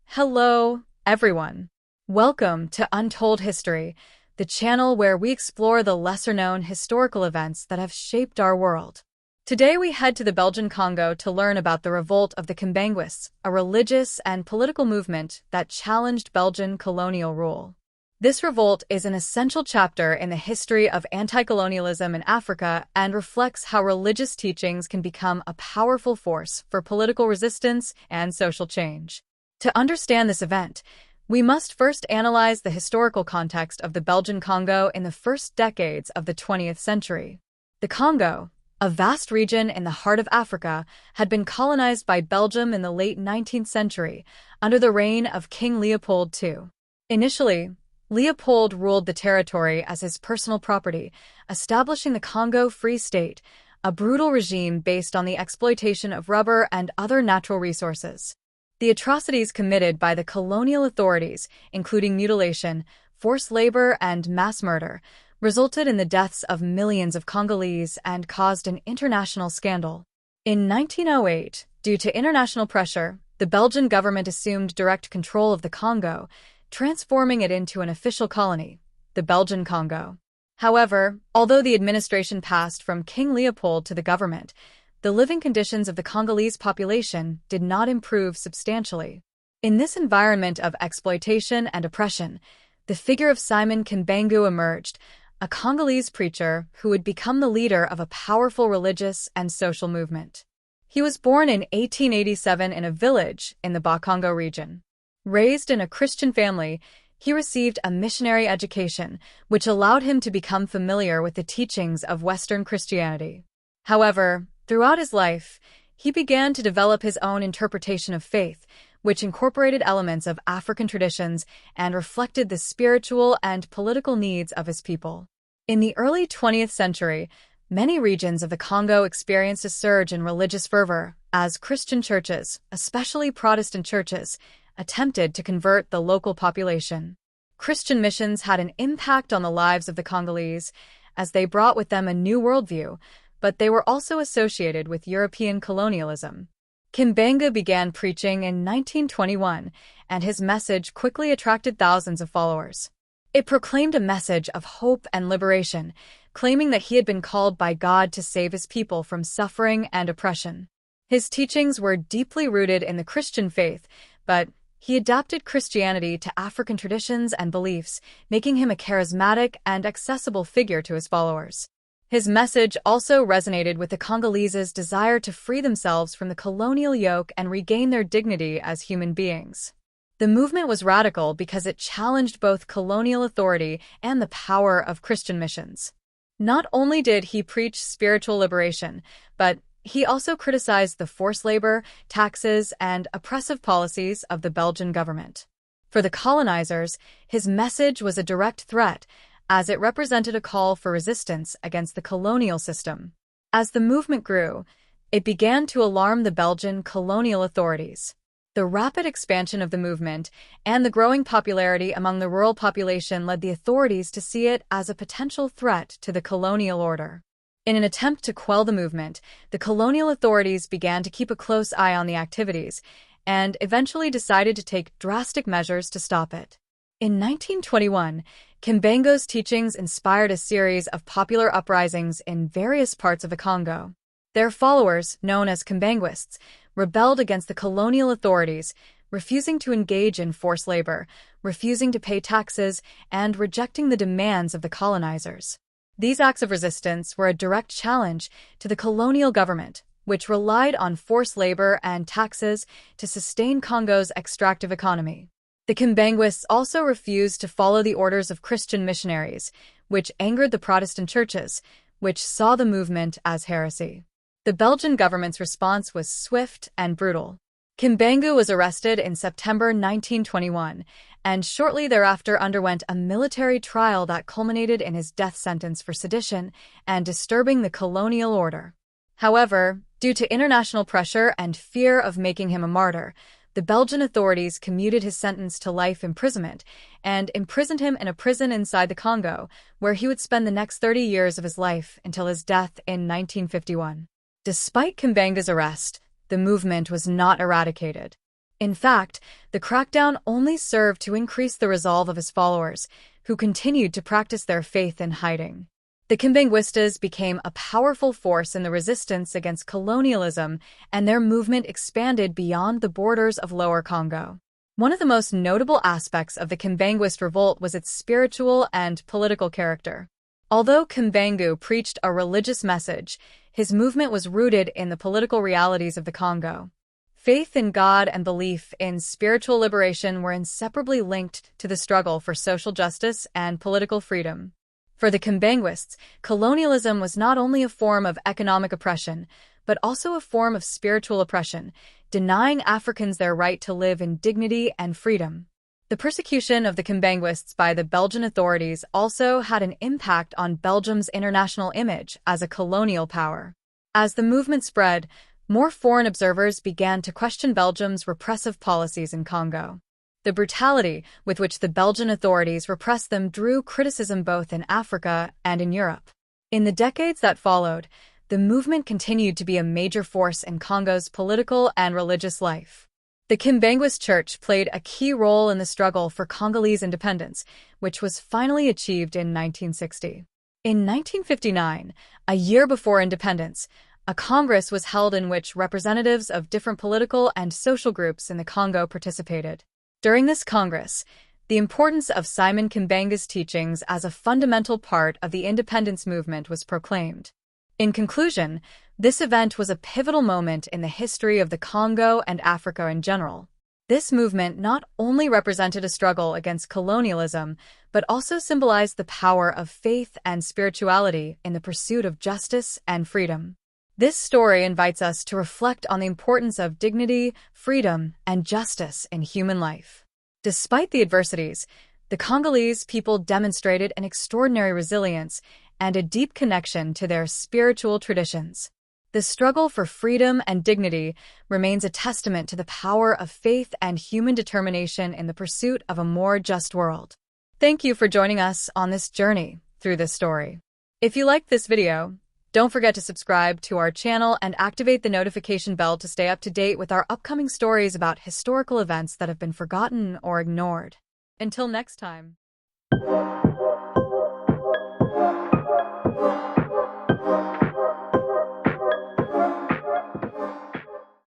Hello, everyone. Welcome to Untold History, the channel where we explore the lesser-known historical events that have shaped our world. Today we head to the Belgian Congo to learn about the revolt of the Kimbanguists, a religious and political movement that challenged Belgian colonial rule. This revolt is an essential chapter in the history of anti-colonialism in Africa and reflects how religious teachings can become a powerful force for political resistance and social change. To understand this event, we must first analyze the historical context of the Belgian Congo in the first decades of the 20th century. The Congo, a vast region in the heart of Africa, had been colonized by Belgium in the late 19th century under the reign of King Leopold II. Initially, Leopold ruled the territory as his personal property, establishing the Congo Free State, a brutal regime based on the exploitation of rubber and other natural resources. The atrocities committed by the colonial authorities, including mutilation, forced labor, and mass murder, resulted in the deaths of millions of Congolese and caused an international scandal. In 1908, due to international pressure, the Belgian government assumed direct control of the Congo, transforming it into an official colony, the Belgian Congo. However, although the administration passed from King Leopold to the government, the living conditions of the Congolese population did not improve substantially. In this environment of exploitation and oppression, the figure of Simon Kimbangu emerged, a Congolese preacher who would become the leader of a powerful religious and social movement. He was born in 1887 in a village in the Bas-Congo region. Raised in a Christian family, he received a missionary education, which allowed him to become familiar with the teachings of Western Christianity. However, throughout his life, he began to develop his own interpretation of faith, which incorporated elements of African traditions and reflected the spiritual and political needs of his people. In the early 20th century, many regions of the Congo experienced a surge in religious fervor as Christian churches, especially Protestant churches, attempted to convert the local population. Christian missions had an impact on the lives of the Congolese, as they brought with them a new worldview, but they were also associated with European colonialism. Kimbangu began preaching in 1921, and his message quickly attracted thousands of followers. It proclaimed a message of hope and liberation, claiming that he had been called by God to save his people from suffering and oppression. His teachings were deeply rooted in the Christian faith, but he adapted Christianity to African traditions and beliefs, making him a charismatic and accessible figure to his followers. His message also resonated with the Congolese's desire to free themselves from the colonial yoke and regain their dignity as human beings. The movement was radical because it challenged both colonial authority and the power of Christian missions. Not only did he preach spiritual liberation, but he also criticized the forced labor, taxes, and oppressive policies of the Belgian government. For the colonizers, his message was a direct threat, as it represented a call for resistance against the colonial system. As the movement grew, it began to alarm the Belgian colonial authorities. The rapid expansion of the movement and the growing popularity among the rural population led the authorities to see it as a potential threat to the colonial order. In an attempt to quell the movement, the colonial authorities began to keep a close eye on the activities and eventually decided to take drastic measures to stop it. In 1921, Kimbangu's teachings inspired a series of popular uprisings in various parts of the Congo. Their followers, known as Kimbanguists, rebelled against the colonial authorities, refusing to engage in forced labor, refusing to pay taxes, and rejecting the demands of the colonizers. These acts of resistance were a direct challenge to the colonial government, which relied on forced labor and taxes to sustain Congo's extractive economy. The Kimbanguists also refused to follow the orders of Christian missionaries, which angered the Protestant churches, which saw the movement as heresy. The Belgian government's response was swift and brutal. Kimbangu was arrested in September 1921, and shortly thereafter underwent a military trial that culminated in his death sentence for sedition and disturbing the colonial order. However, due to international pressure and fear of making him a martyr, the Belgian authorities commuted his sentence to life imprisonment and imprisoned him in a prison inside the Congo, where he would spend the next 30 years of his life until his death in 1951. Despite Kimbangu's arrest, the movement was not eradicated. In fact, the crackdown only served to increase the resolve of his followers, who continued to practice their faith in hiding. The Kimbanguistas became a powerful force in the resistance against colonialism, and their movement expanded beyond the borders of Lower Congo. One of the most notable aspects of the Kimbanguist Revolt was its spiritual and political character. Although Kimbangu preached a religious message, his movement was rooted in the political realities of the Congo. Faith in God and belief in spiritual liberation were inseparably linked to the struggle for social justice and political freedom. For the Kimbanguists, colonialism was not only a form of economic oppression, but also a form of spiritual oppression, denying Africans their right to live in dignity and freedom. The persecution of the Kimbanguists by the Belgian authorities also had an impact on Belgium's international image as a colonial power. As the movement spread, more foreign observers began to question Belgium's repressive policies in Congo. The brutality with which the Belgian authorities repressed them drew criticism both in Africa and in Europe. In the decades that followed, the movement continued to be a major force in Congo's political and religious life. The Kimbanguist Church played a key role in the struggle for Congolese independence, which was finally achieved in 1960. In 1959, a year before independence, a congress was held in which representatives of different political and social groups in the Congo participated. During this Congress, the importance of Simon Kimbangu's teachings as a fundamental part of the independence movement was proclaimed. In conclusion, this event was a pivotal moment in the history of the Congo and Africa in general. This movement not only represented a struggle against colonialism, but also symbolized the power of faith and spirituality in the pursuit of justice and freedom. This story invites us to reflect on the importance of dignity, freedom, and justice in human life. Despite the adversities, the Congolese people demonstrated an extraordinary resilience and a deep connection to their spiritual traditions. The struggle for freedom and dignity remains a testament to the power of faith and human determination in the pursuit of a more just world. Thank you for joining us on this journey through this story. If you liked this video, don't forget to subscribe to our channel and activate the notification bell to stay up to date with our upcoming stories about historical events that have been forgotten or ignored. Until next time.